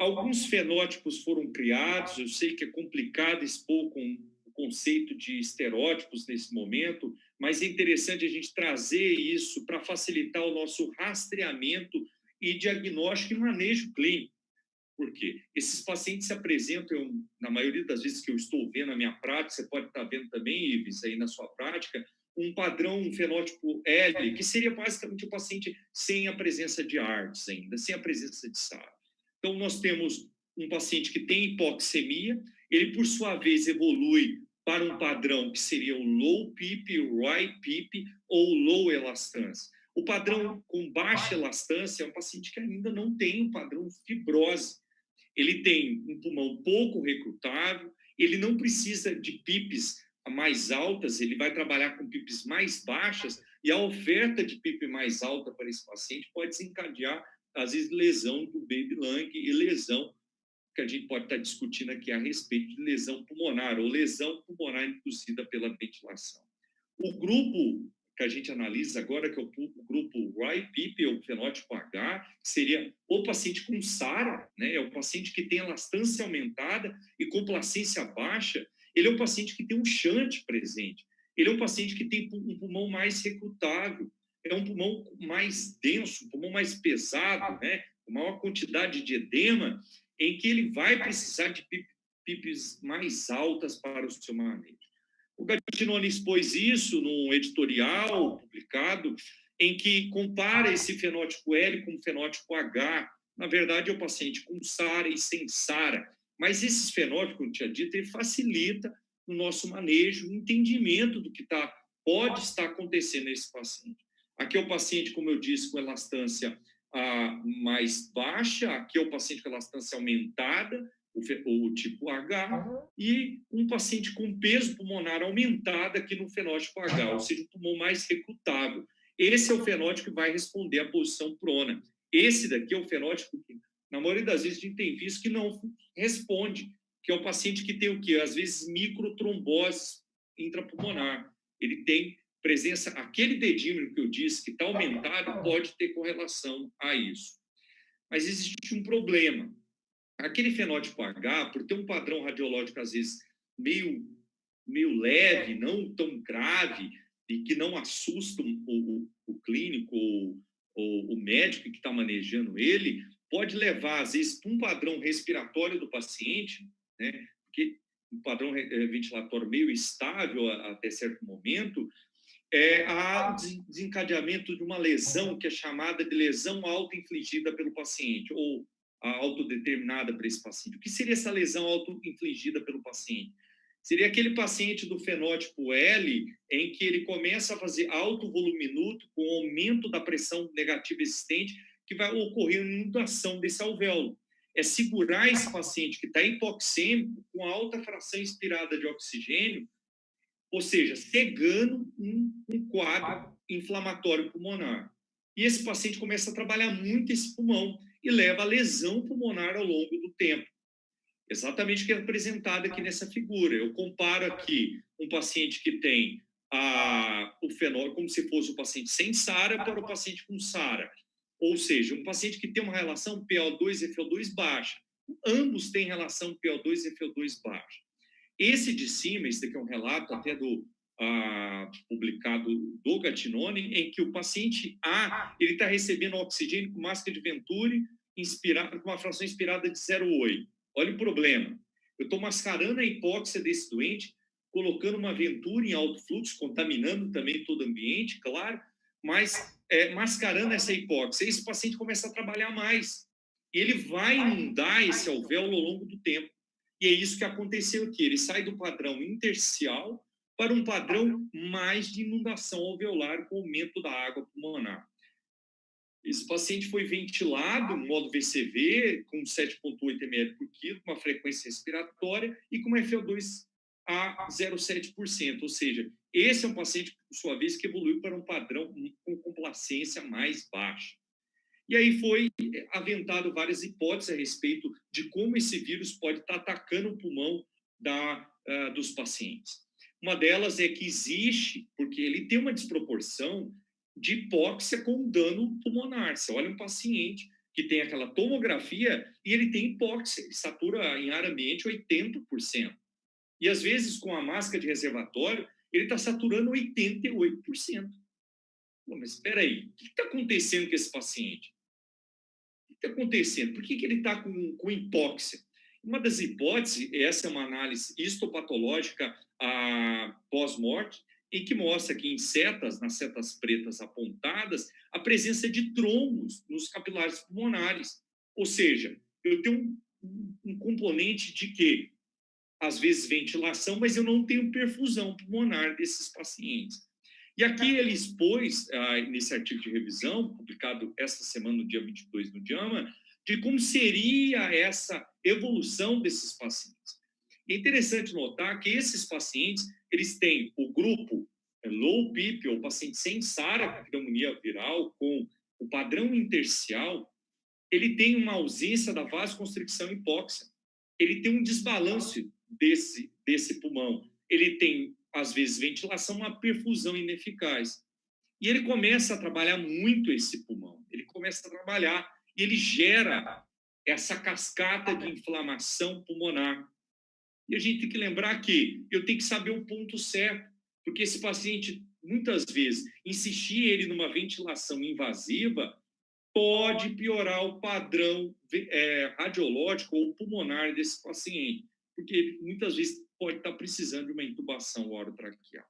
Alguns fenótipos foram criados, eu sei que é complicado expor com o conceito de estereótipos nesse momento, mas é interessante a gente trazer isso para facilitar o nosso rastreamento e diagnóstico e manejo clínico. Por quê? Esses pacientes se apresentam, na maioria das vezes que eu estou vendo na minha prática, você pode estar vendo também, Ives, aí na sua prática, um padrão, um fenótipo L, que seria basicamente o paciente sem a presença de ARDS ainda, sem a presença de SARA. Então, nós temos um paciente que tem hipoxemia, ele, por sua vez, evolui para um padrão que seria o low PIP, o high PIP ou low elastância. O padrão com baixa elastância é um paciente que ainda não tem um padrão fibrose. Ele tem um pulmão pouco recrutável, ele não precisa de PIPs mais altas, ele vai trabalhar com PIPs mais baixas, e a oferta de PIP mais alta para esse paciente pode desencadear, às vezes, lesão do baby lung e lesão que a gente pode estar discutindo aqui a respeito de lesão pulmonar ou lesão pulmonar induzida pela ventilação. O grupo que a gente analisa agora, que é o grupo YPIP, ou fenótipo H, que seria o paciente com SARA, né? É o paciente que tem elastância aumentada e complacência baixa, ele é um paciente que tem um shunt presente, ele é um paciente que tem um pulmão mais recrutável, é um pulmão mais denso, um pulmão mais pesado, né? Com maior quantidade de edema, em que ele vai precisar de PIPs mais altas para o seu manejo. O Gattinone expôs isso num editorial publicado, em que compara esse fenótipo L com o fenótipo H. Na verdade, é o paciente com SARA e sem SARA. Mas esses fenótipos, como eu tinha dito, ele facilita o nosso manejo, o entendimento do que pode estar acontecendo nesse paciente. Aqui é o paciente, como eu disse, com elastância mais baixa, aqui é o paciente com elastância aumentada, o tipo H, e um paciente com peso pulmonar aumentado aqui no fenótipo H, ou seja, um pulmão mais recrutável. Esse é o fenótipo que vai responder à posição prona. Esse daqui é o fenótipo que, na maioria das vezes, a gente tem visto que não responde, que é o paciente que tem o quê? Às vezes, microtrombose intrapulmonar. Ele tem presença, aquele dedímero que eu disse que está aumentado, pode ter correlação a isso. Mas existe um problema. Aquele fenótipo H, por ter um padrão radiológico, às vezes, meio leve, não tão grave, e que não assusta o clínico ou o médico que está manejando ele, pode levar, às vezes, para um padrão respiratório do paciente, né? Porque um padrão ventilatório meio estável até certo momento, há desencadeamento de uma lesão que é chamada de lesão auto-infligida pelo paciente, ou autodeterminada para esse paciente. O que seria essa lesão auto-infligida pelo paciente? Seria aquele paciente do fenótipo L, em que ele começa a fazer alto volume minuto, com aumento da pressão negativa existente, que vai ocorrer inundação desse alvéolo. É segurar esse paciente que está hipoxêmico, com alta fração inspirada de oxigênio, ou seja, cegando um quadro inflamatório pulmonar. E esse paciente começa a trabalhar muito esse pulmão e leva a lesão pulmonar ao longo do tempo. Exatamente o que é apresentado aqui nessa figura. Eu comparo aqui um paciente que tem o fenótipo como se fosse o paciente sem SARA para o paciente com SARA. Ou seja, um paciente que tem uma relação PO2 e FO2 baixa. Ambos têm relação PO2 e FO2 baixa. Esse de cima, esse daqui é um relato até publicado do Gattinone, em que o paciente A, ele está recebendo oxigênio com máscara de Venturi, com uma fração inspirada de 0,8. Olha o problema. Eu estou mascarando a hipóxia desse doente, colocando uma Venturi em alto fluxo, contaminando também todo o ambiente, claro, mas mascarando essa hipóxia. Esse paciente começa a trabalhar mais. E ele vai inundar esse alvéolo ao longo do tempo. E é isso que aconteceu aqui. Ele sai do padrão intersticial para um padrão mais de inundação alveolar com aumento da água pulmonar. Esse paciente foi ventilado em modo VCV, com 7,8 ml por quilo, com uma frequência respiratória e com uma FO2 a 0,7%. Ou seja, esse é um paciente, por sua vez, que evoluiu para um padrão com complacência mais baixa. E aí foi aventado várias hipóteses a respeito de como esse vírus pode estar atacando o pulmão dos pacientes. Uma delas é que existe, porque ele tem uma desproporção de hipóxia com dano pulmonar. Você olha um paciente que tem aquela tomografia, e ele tem hipóxia, ele satura em ar ambiente 80%. E às vezes, com a máscara de reservatório, ele está saturando 88%. Pô, mas espera aí, o que está acontecendo com esse paciente? O que está acontecendo? Por que ele está com hipóxia? Uma das hipóteses, essa é uma análise histopatológica pós-morte, e que mostra que em setas, nas setas pretas apontadas, a presença de trombos nos capilares pulmonares. Ou seja, eu tenho um componente de que, às vezes, ventilação, mas eu não tenho perfusão pulmonar desses pacientes. E aqui ele expôs, nesse artigo de revisão, publicado esta semana, no dia 22, no JAMA, de como seria essa evolução desses pacientes. É interessante notar que esses pacientes, eles têm o grupo low PIP, ou paciente sem SARA, pneumonia viral, com o padrão intersticial, ele tem uma ausência da vasoconstricção hipóxia. Ele tem um desbalanço desse pulmão. Ele tem, às vezes, ventilação, uma perfusão ineficaz. E ele começa a trabalhar muito esse pulmão. Ele começa a trabalhar e ele gera essa cascata de inflamação pulmonar. E a gente tem que lembrar que eu tenho que saber o ponto certo, porque esse paciente, muitas vezes, insistir ele numa ventilação invasiva pode piorar o padrão radiológico ou pulmonar desse paciente, porque muitas vezes pode estar precisando de uma intubação orotraqueal.